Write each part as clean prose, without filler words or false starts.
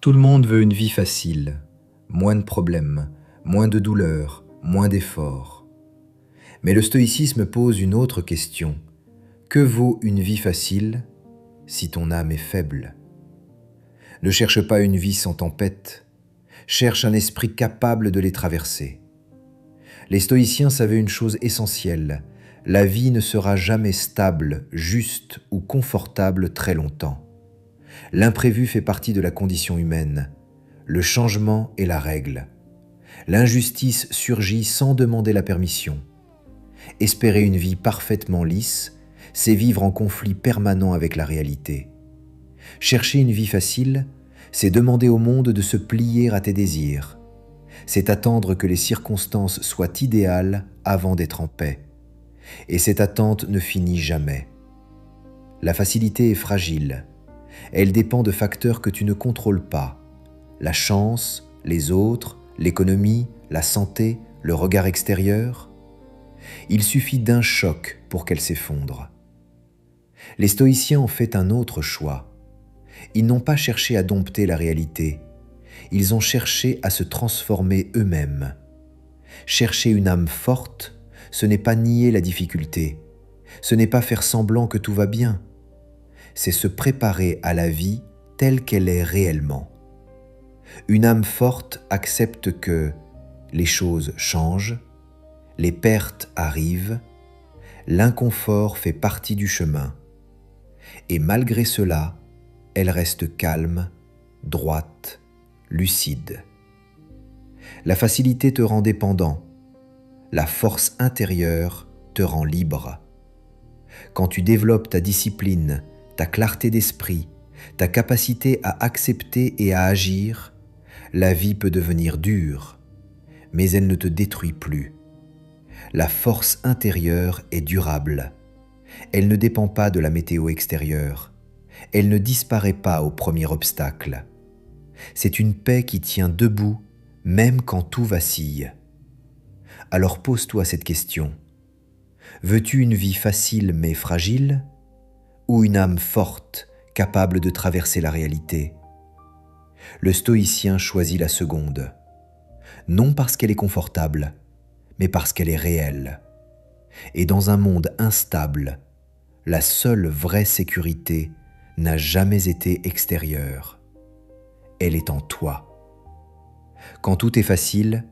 Tout le monde veut une vie facile, moins de problèmes, moins de douleurs, moins d'efforts. Mais le stoïcisme pose une autre question. Que vaut une vie facile si ton âme est faible? Ne cherche pas une vie sans tempête, cherche un esprit capable de les traverser. Les stoïciens savaient une chose essentielle, la vie ne sera jamais stable, juste ou confortable très longtemps. L'imprévu fait partie de la condition humaine. Le changement est la règle. L'injustice surgit sans demander la permission. Espérer une vie parfaitement lisse, c'est vivre en conflit permanent avec la réalité. Chercher une vie facile, c'est demander au monde de se plier à tes désirs. C'est attendre que les circonstances soient idéales avant d'être en paix. Et cette attente ne finit jamais. La facilité est fragile. Elle dépend de facteurs que tu ne contrôles pas. La chance, les autres, l'économie, la santé, le regard extérieur. Il suffit d'un choc pour qu'elle s'effondre. Les stoïciens ont fait un autre choix. Ils n'ont pas cherché à dompter la réalité. Ils ont cherché à se transformer eux-mêmes. Chercher une âme forte, ce n'est pas nier la difficulté. Ce n'est pas faire semblant que tout va bien. C'est se préparer à la vie telle qu'elle est réellement. Une âme forte accepte que les choses changent, les pertes arrivent, l'inconfort fait partie du chemin. Et malgré cela, elle reste calme, droite, lucide. La facilité te rend dépendant, la force intérieure te rend libre. Quand tu développes ta discipline, ta clarté d'esprit, ta capacité à accepter et à agir, la vie peut devenir dure, mais elle ne te détruit plus. La force intérieure est durable. Elle ne dépend pas de la météo extérieure. Elle ne disparaît pas au premier obstacle. C'est une paix qui tient debout, même quand tout vacille. Alors pose-toi cette question. Veux-tu une vie facile mais fragile, ou une âme forte, capable de traverser la réalité? Le stoïcien choisit la seconde, non parce qu'elle est confortable, mais parce qu'elle est réelle. Et dans un monde instable, la seule vraie sécurité n'a jamais été extérieure. Elle est en toi. Quand tout est facile,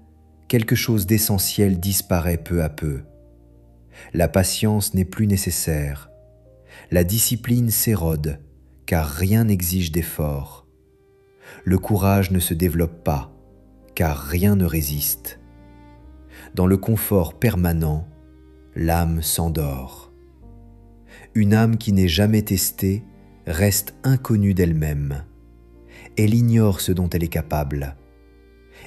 quelque chose d'essentiel disparaît peu à peu. La patience n'est plus nécessaire. La discipline s'érode, car rien n'exige d'effort. Le courage ne se développe pas, car rien ne résiste. Dans le confort permanent, l'âme s'endort. Une âme qui n'est jamais testée reste inconnue d'elle-même. Elle ignore ce dont elle est capable.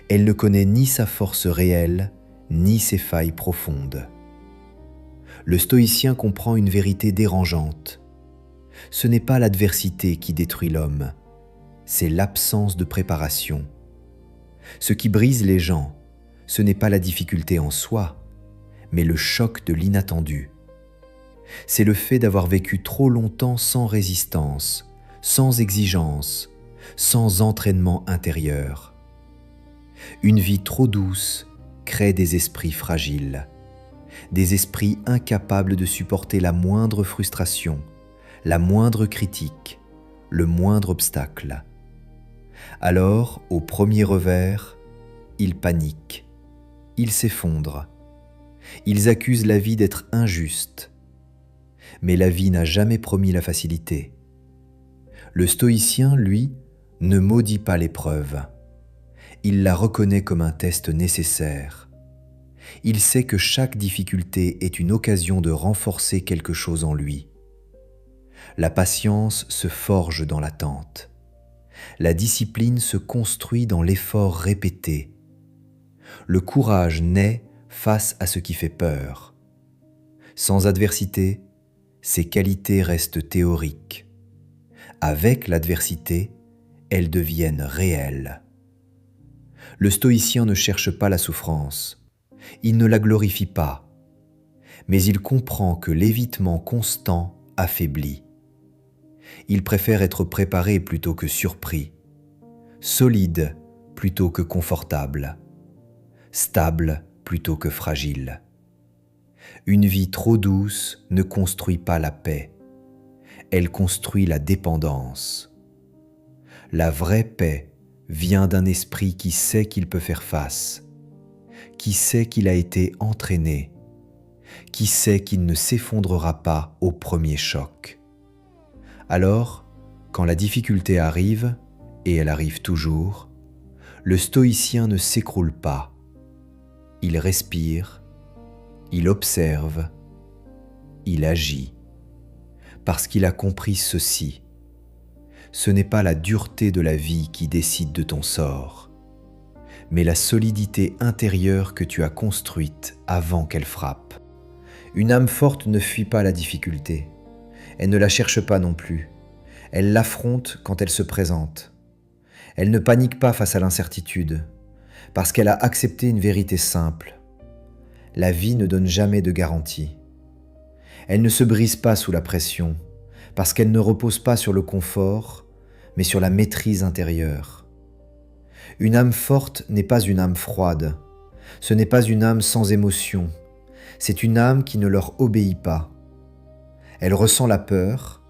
Elle ne connaît ni sa force réelle, ni ses failles profondes. Le stoïcien comprend une vérité dérangeante. Ce n'est pas l'adversité qui détruit l'homme, c'est l'absence de préparation. Ce qui brise les gens, ce n'est pas la difficulté en soi, mais le choc de l'inattendu. C'est le fait d'avoir vécu trop longtemps sans résistance, sans exigence, sans entraînement intérieur. Une vie trop douce crée des esprits fragiles, des esprits incapables de supporter la moindre frustration, la moindre critique, le moindre obstacle. Alors, au premier revers, ils paniquent, ils s'effondrent, ils accusent la vie d'être injuste. Mais la vie n'a jamais promis la facilité. Le stoïcien, lui, ne maudit pas l'épreuve. Il la reconnaît comme un test nécessaire. Il sait que chaque difficulté est une occasion de renforcer quelque chose en lui. La patience se forge dans l'attente. La discipline se construit dans l'effort répété. Le courage naît face à ce qui fait peur. Sans adversité, ces qualités restent théoriques. Avec l'adversité, elles deviennent réelles. Le stoïcien ne cherche pas la souffrance. Il ne la glorifie pas. Mais il comprend que l'évitement constant affaiblit. Il préfère être préparé plutôt que surpris. solide plutôt que confortable, stable plutôt que fragile. Une vie trop douce ne construit pas la paix, elle construit la dépendance. La vraie paix vient d'un esprit qui sait qu'il peut faire face, qui sait qu'il a été entraîné, qui sait qu'il ne s'effondrera pas au premier choc. Alors, quand la difficulté arrive, et elle arrive toujours, le stoïcien ne s'écroule pas. Il respire, il observe, il agit, parce qu'il a compris ceci. Ce n'est pas la dureté de la vie qui décide de ton sort, mais la solidité intérieure que tu as construite avant qu'elle frappe. Une âme forte ne fuit pas la difficulté. Elle ne la cherche pas non plus. Elle l'affronte quand elle se présente. Elle ne panique pas face à l'incertitude, parce qu'elle a accepté une vérité simple. La vie ne donne jamais de garantie. Elle ne se brise pas sous la pression, parce qu'elle ne repose pas sur le confort, mais sur la maîtrise intérieure. Une âme forte n'est pas une âme froide. Ce n'est pas une âme sans émotion. C'est une âme qui ne leur obéit pas. Elle ressent la peur,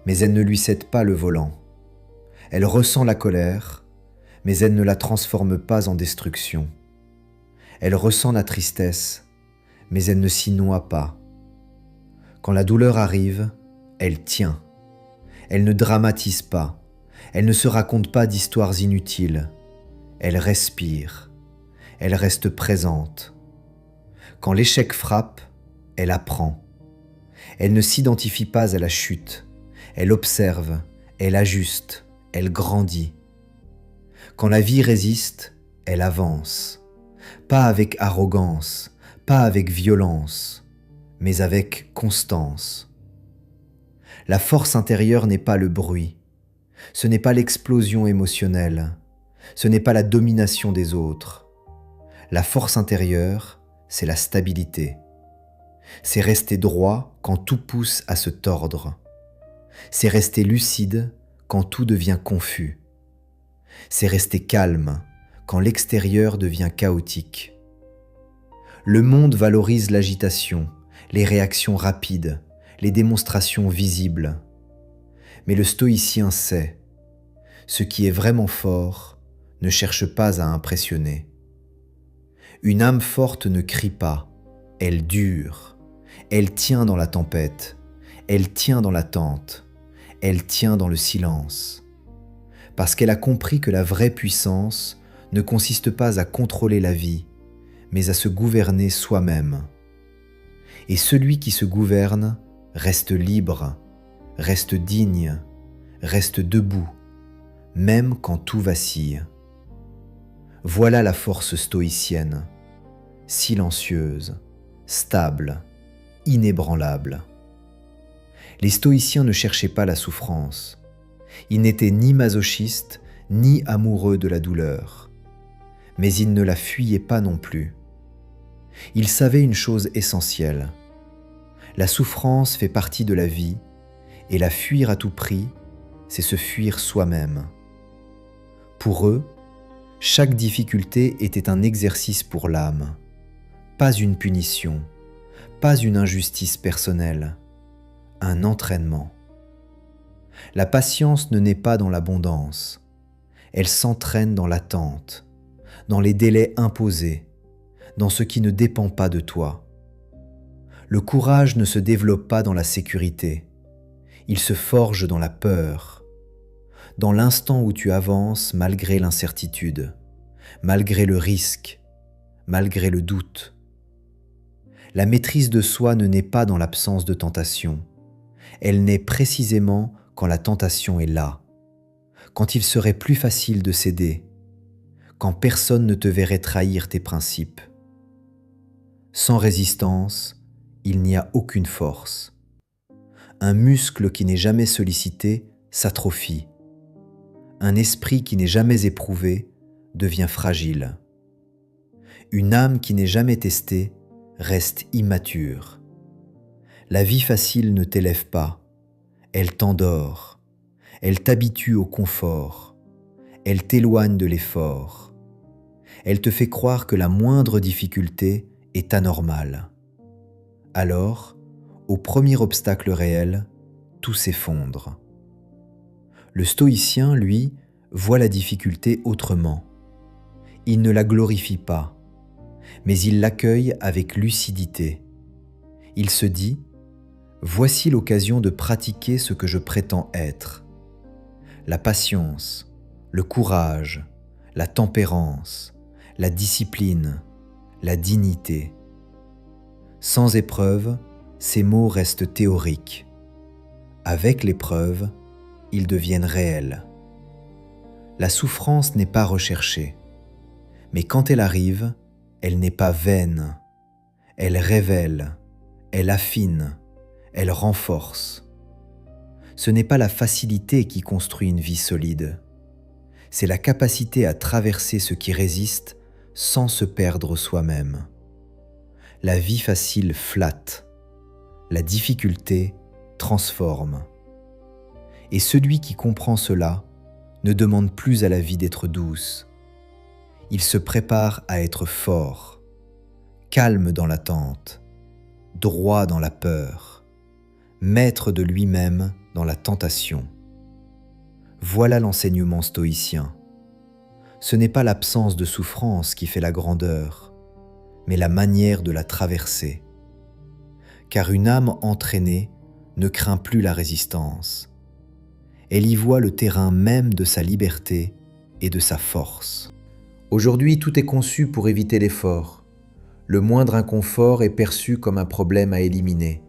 mais elle ne lui cède pas le volant. Elle ressent la colère, mais elle ne la transforme pas en destruction. Elle ressent la tristesse, mais elle ne s'y noie pas. Quand la douleur arrive, elle tient. Elle ne dramatise pas. Elle ne se raconte pas d'histoires inutiles. Elle respire. Elle reste présente. Quand l'échec frappe, elle apprend. Elle ne s'identifie pas à la chute. Elle observe, elle ajuste, elle grandit. Quand la vie résiste, elle avance. Pas avec arrogance, pas avec violence, mais avec constance. La force intérieure n'est pas le bruit. Ce n'est pas l'explosion émotionnelle. Ce n'est pas la domination des autres. La force intérieure, c'est la stabilité. C'est rester droit quand tout pousse à se tordre. C'est rester lucide quand tout devient confus. C'est rester calme quand l'extérieur devient chaotique. Le monde valorise l'agitation, les réactions rapides, les démonstrations visibles. Mais le stoïcien sait, ce qui est vraiment fort ne cherche pas à impressionner. Une âme forte ne crie pas, elle dure, elle tient dans la tempête, elle tient dans l'attente, elle tient dans le silence. Parce qu'elle a compris que la vraie puissance ne consiste pas à contrôler la vie, mais à se gouverner soi-même. Et celui qui se gouverne reste libre, reste digne, reste debout, même quand tout vacille. Voilà la force stoïcienne, silencieuse, stable, inébranlable. Les stoïciens ne cherchaient pas la souffrance. Ils n'étaient ni masochistes, ni amoureux de la douleur. Mais ils ne la fuyaient pas non plus. Ils savaient une chose essentielle. La souffrance fait partie de la vie, et la fuir à tout prix, c'est se fuir soi-même. Pour eux, chaque difficulté était un exercice pour l'âme, pas une punition, pas une injustice personnelle, un entraînement. La patience ne naît pas dans l'abondance, elle s'entraîne dans l'attente, dans les délais imposés, dans ce qui ne dépend pas de toi. Le courage ne se développe pas dans la sécurité, il se forge dans la peur, dans l'instant où tu avances malgré l'incertitude, malgré le risque, malgré le doute. La maîtrise de soi ne naît pas dans l'absence de tentation, elle naît précisément quand la tentation est là, quand il serait plus facile de céder, quand personne ne te verrait trahir tes principes. Sans résistance, il n'y a aucune force. Un muscle qui n'est jamais sollicité s'atrophie. Un esprit qui n'est jamais éprouvé devient fragile. Une âme qui n'est jamais testée reste immature. La vie facile ne t'élève pas, elle t'endort, elle t'habitue au confort, Elle t'éloigne de l'effort. Elle te fait croire que la moindre difficulté est anormale. Alors, au premier obstacle réel, tout s'effondre. Le stoïcien, lui, voit la difficulté autrement. Il ne la glorifie pas, mais il l'accueille avec lucidité. Il se dit « Voici l'occasion de pratiquer ce que je prétends être. La patience, le courage, la tempérance, la discipline, la dignité. » Sans épreuve, ces mots restent théoriques. Avec l'épreuve, ils deviennent réels. La souffrance n'est pas recherchée, mais quand elle arrive, elle n'est pas vaine. Elle révèle, elle affine, elle renforce. Ce n'est pas la facilité qui construit une vie solide, c'est la capacité à traverser ce qui résiste sans se perdre soi-même. La vie facile flatte, la difficulté transforme. Et celui qui comprend cela ne demande plus à la vie d'être douce. Il se prépare à être fort, calme dans l'attente, droit dans la peur, maître de lui-même dans la tentation. Voilà l'enseignement stoïcien. Ce n'est pas l'absence de souffrance qui fait la grandeur, mais la manière de la traverser. Car une âme entraînée ne craint plus la résistance. Elle y voit le terrain même de sa liberté et de sa force. Aujourd'hui, tout est conçu pour éviter l'effort. Le moindre inconfort est perçu comme un problème à éliminer.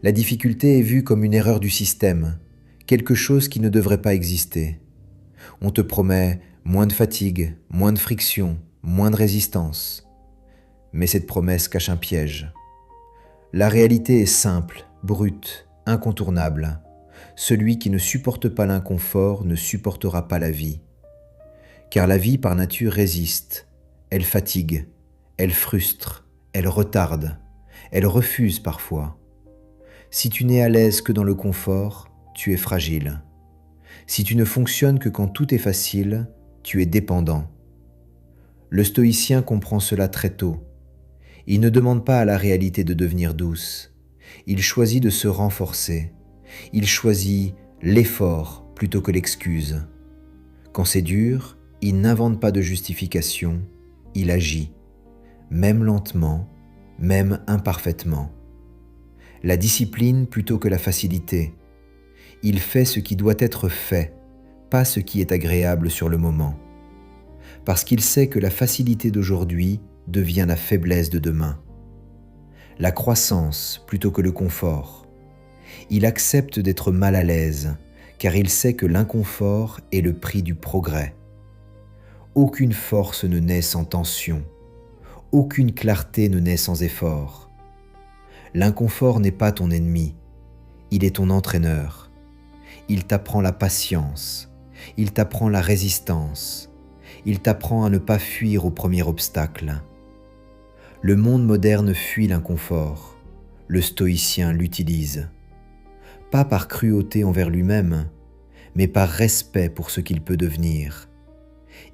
La difficulté est vue comme une erreur du système, quelque chose qui ne devrait pas exister. On te promet moins de fatigue, moins de friction, moins de résistance. Mais cette promesse cache un piège. La réalité est simple, brute, incontournable. Celui qui ne supporte pas l'inconfort ne supportera pas la vie. Car la vie par nature résiste, elle fatigue, elle frustre, elle retarde, elle refuse parfois. Si tu n'es à l'aise que dans le confort, tu es fragile. Si tu ne fonctionnes que quand tout est facile, tu es dépendant. Le stoïcien comprend cela très tôt. Il ne demande pas à la réalité de devenir douce. Il choisit de se renforcer. Il choisit l'effort plutôt que l'excuse. Quand c'est dur, il n'invente pas de justification, il agit, même lentement, même imparfaitement. La discipline plutôt que la facilité. Il fait ce qui doit être fait, pas ce qui est agréable sur le moment. Parce qu'il sait que la facilité d'aujourd'hui devient la faiblesse de demain. La croissance plutôt que le confort. Il accepte d'être mal à l'aise, car il sait que l'inconfort est le prix du progrès. Aucune force ne naît sans tension. Aucune clarté ne naît sans effort. L'inconfort n'est pas ton ennemi, il est ton entraîneur. Il t'apprend la patience, il t'apprend la résistance, il t'apprend à ne pas fuir au premier obstacle. Le monde moderne fuit l'inconfort, le stoïcien l'utilise. Pas par cruauté envers lui-même, mais par respect pour ce qu'il peut devenir.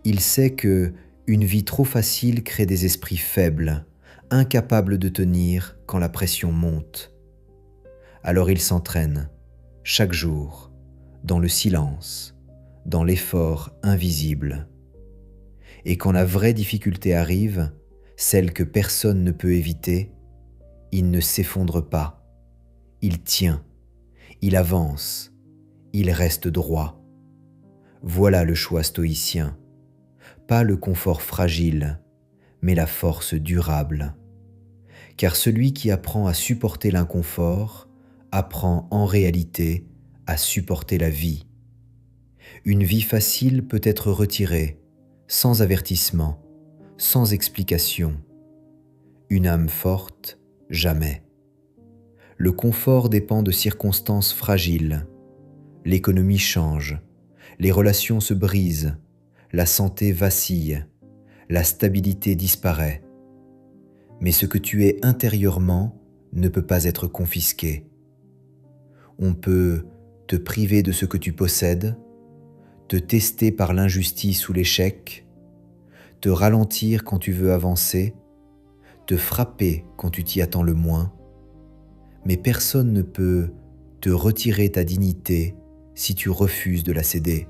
Il sait que une vie trop facile crée des esprits faibles, incapables de tenir quand la pression monte. Alors il s'entraîne, chaque jour, dans le silence, dans l'effort invisible. Et quand la vraie difficulté arrive, celle que personne ne peut éviter, il ne s'effondre pas, il tient, il avance, il reste droit. Voilà le choix stoïcien, pas le confort fragile, mais la force durable. Car celui qui apprend à supporter l'inconfort apprend en réalité à supporter la vie. Une vie facile peut être retirée, sans avertissement, sans explication. Une âme forte, jamais. Le confort dépend de circonstances fragiles. L'économie change, les relations se brisent, la santé vacille, la stabilité disparaît. Mais ce que tu es intérieurement ne peut pas être confisqué. On peut te priver de ce que tu possèdes, te tester par l'injustice ou l'échec, te ralentir quand tu veux avancer, te frapper quand tu t'y attends le moins, mais personne ne peut te retirer ta dignité si tu refuses de la céder.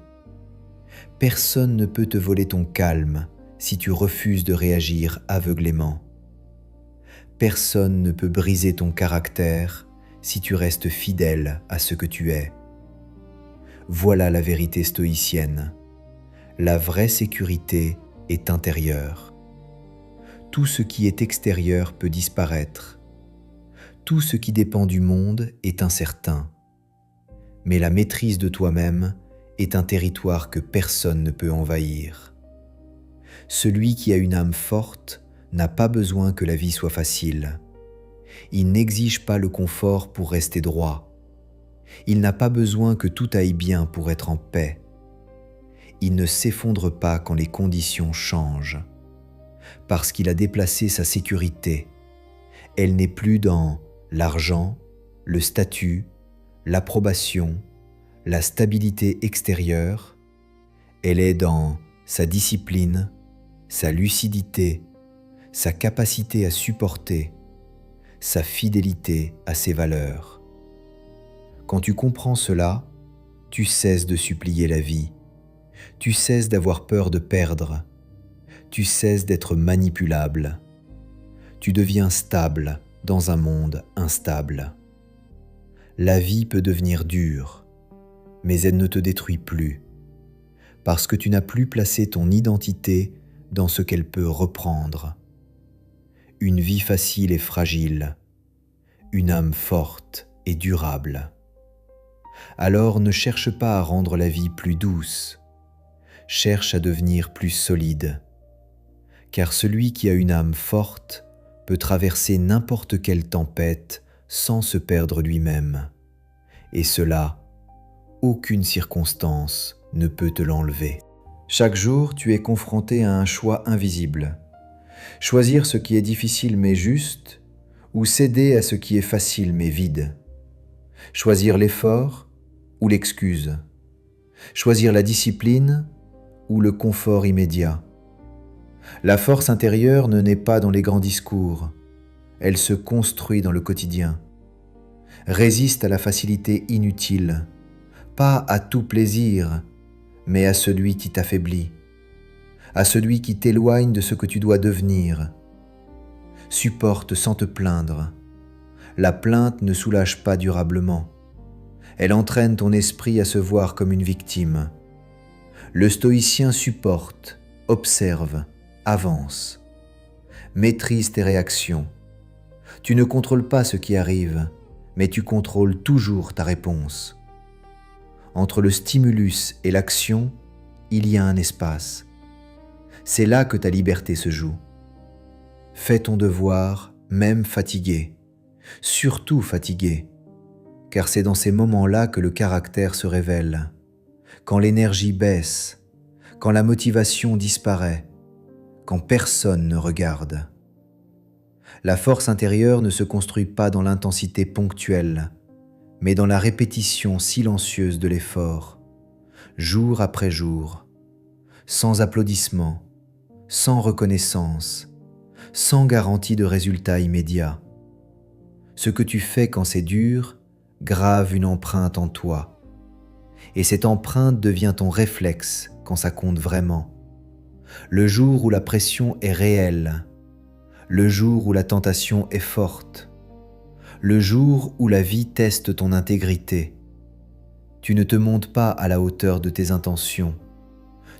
Personne ne peut te voler ton calme si tu refuses de réagir aveuglément. Personne ne peut briser ton caractère si tu restes fidèle à ce que tu es. Voilà la vérité stoïcienne. La vraie sécurité est intérieure. Tout ce qui est extérieur peut disparaître. Tout ce qui dépend du monde est incertain. Mais la maîtrise de toi-même est un territoire que personne ne peut envahir. Celui qui a une âme forte n'a pas besoin que la vie soit facile. Il n'exige pas le confort pour rester droit. Il n'a pas besoin que tout aille bien pour être en paix. Il ne s'effondre pas quand les conditions changent. Parce qu'il a déplacé sa sécurité. Elle n'est plus dans l'argent, le statut, l'approbation, la stabilité extérieure. Elle est dans sa discipline, sa lucidité, sa capacité à supporter, sa fidélité à ses valeurs. Quand tu comprends cela, tu cesses de supplier la vie, tu cesses d'avoir peur de perdre, tu cesses d'être manipulable, tu deviens stable dans un monde instable. La vie peut devenir dure, mais elle ne te détruit plus, parce que tu n'as plus placé ton identité dans ce qu'elle peut reprendre. Une vie facile et fragile, une âme forte et durable. Alors ne cherche pas à rendre la vie plus douce, cherche à devenir plus solide, car celui qui a une âme forte peut traverser n'importe quelle tempête sans se perdre lui-même, et cela, aucune circonstance ne peut te l'enlever. Chaque jour, tu es confronté à un choix invisible. Choisir ce qui est difficile mais juste, ou céder à ce qui est facile mais vide. Choisir l'effort ou l'excuse. Choisir la discipline ou le confort immédiat. La force intérieure ne naît pas dans les grands discours, elle se construit dans le quotidien. Résiste à la facilité inutile, pas à tout plaisir, mais à celui qui t'affaiblit, à celui qui t'éloigne de ce que tu dois devenir. Supporte sans te plaindre. La plainte ne soulage pas durablement. Elle entraîne ton esprit à se voir comme une victime. Le stoïcien supporte, observe, avance. Maîtrise tes réactions. Tu ne contrôles pas ce qui arrive, mais tu contrôles toujours ta réponse. Entre le stimulus et l'action, il y a un espace. C'est là que ta liberté se joue. Fais ton devoir, même fatigué, surtout fatigué, car c'est dans ces moments-là que le caractère se révèle, quand l'énergie baisse, quand la motivation disparaît, quand personne ne regarde. La force intérieure ne se construit pas dans l'intensité ponctuelle, mais dans la répétition silencieuse de l'effort, jour après jour, sans applaudissements, sans reconnaissance, sans garantie de résultat immédiat. Ce que tu fais quand c'est dur grave une empreinte en toi, et cette empreinte devient ton réflexe quand ça compte vraiment. Le jour où la pression est réelle, le jour où la tentation est forte, le jour où la vie teste ton intégrité, tu ne te montes pas à la hauteur de tes intentions,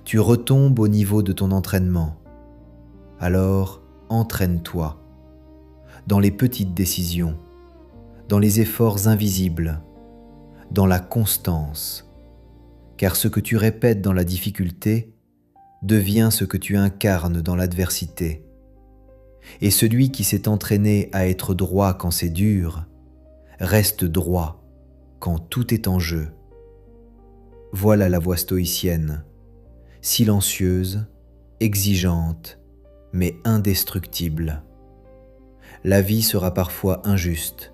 tu retombes au niveau de ton entraînement. Alors, entraîne-toi dans les petites décisions, dans les efforts invisibles, dans la constance, car ce que tu répètes dans la difficulté devient ce que tu incarnes dans l'adversité. Et celui qui s'est entraîné à être droit quand c'est dur, reste droit quand tout est en jeu. Voilà la voie stoïcienne, silencieuse, exigeante, mais indestructible. La vie sera parfois injuste,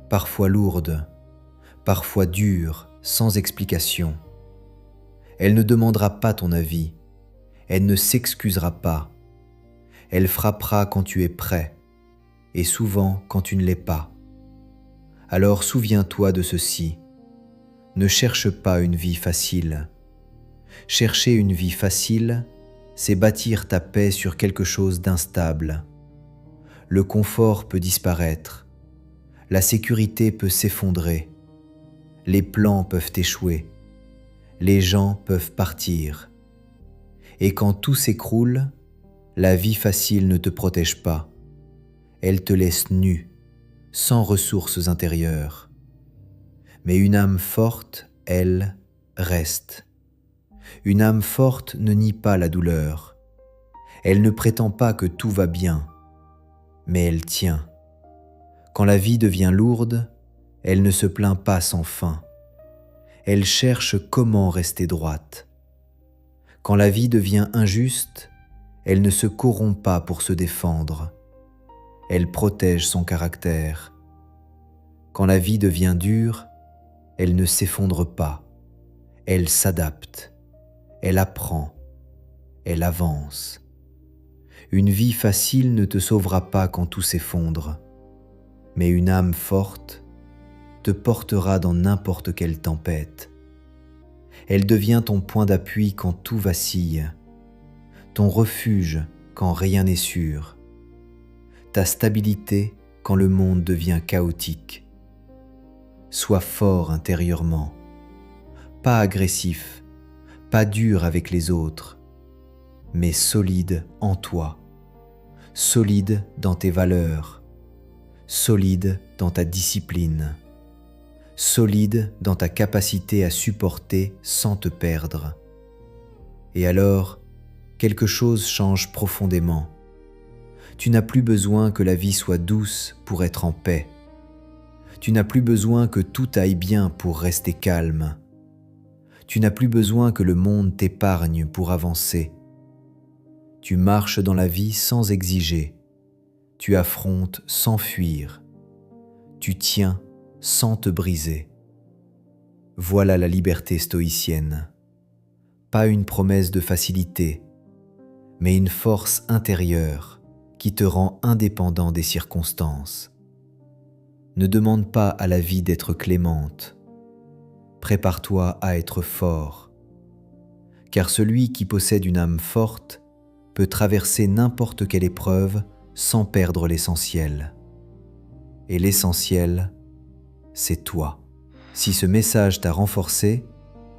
parfois lourde, parfois dure, sans explication. Elle ne demandera pas ton avis. Elle ne s'excusera pas. Elle frappera quand tu es prêt, et souvent quand tu ne l'es pas. Alors souviens-toi de ceci. Ne cherche pas une vie facile. Chercher une vie facile, c'est bâtir ta paix sur quelque chose d'instable. Le confort peut disparaître. La sécurité peut s'effondrer. Les plans peuvent échouer. Les gens peuvent partir. Et quand tout s'écroule, la vie facile ne te protège pas. Elle te laisse nu, sans ressources intérieures. Mais une âme forte, elle, reste. Une âme forte ne nie pas la douleur. Elle ne prétend pas que tout va bien, mais elle tient. Quand la vie devient lourde, elle ne se plaint pas sans fin. Elle cherche comment rester droite. Quand la vie devient injuste, elle ne se corrompt pas pour se défendre. Elle protège son caractère. Quand la vie devient dure, elle ne s'effondre pas. Elle s'adapte. Elle apprend. Elle avance. Une vie facile ne te sauvera pas quand tout s'effondre, mais une âme forte te portera dans n'importe quelle tempête. Elle devient ton point d'appui quand tout vacille, ton refuge quand rien n'est sûr, ta stabilité quand le monde devient chaotique. Sois fort intérieurement, pas agressif, pas dur avec les autres, mais solide en toi, solide dans tes valeurs, solide dans ta discipline, solide dans ta capacité à supporter sans te perdre. Et alors, quelque chose change profondément. Tu n'as plus besoin que la vie soit douce pour être en paix. Tu n'as plus besoin que tout aille bien pour rester calme. Tu n'as plus besoin que le monde t'épargne pour avancer. Tu marches dans la vie sans exiger. Tu affrontes sans fuir. Tu tiens sans te briser. Voilà la liberté stoïcienne. Pas une promesse de facilité, mais une force intérieure qui te rend indépendant des circonstances. Ne demande pas à la vie d'être clémente. Prépare-toi à être fort, car celui qui possède une âme forte peut traverser n'importe quelle épreuve sans perdre l'essentiel. Et l'essentiel, c'est toi. Si ce message t'a renforcé,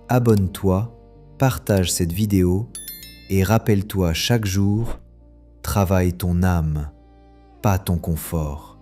abonne-toi, partage cette vidéo et rappelle-toi chaque jour, travaille ton âme, pas ton confort.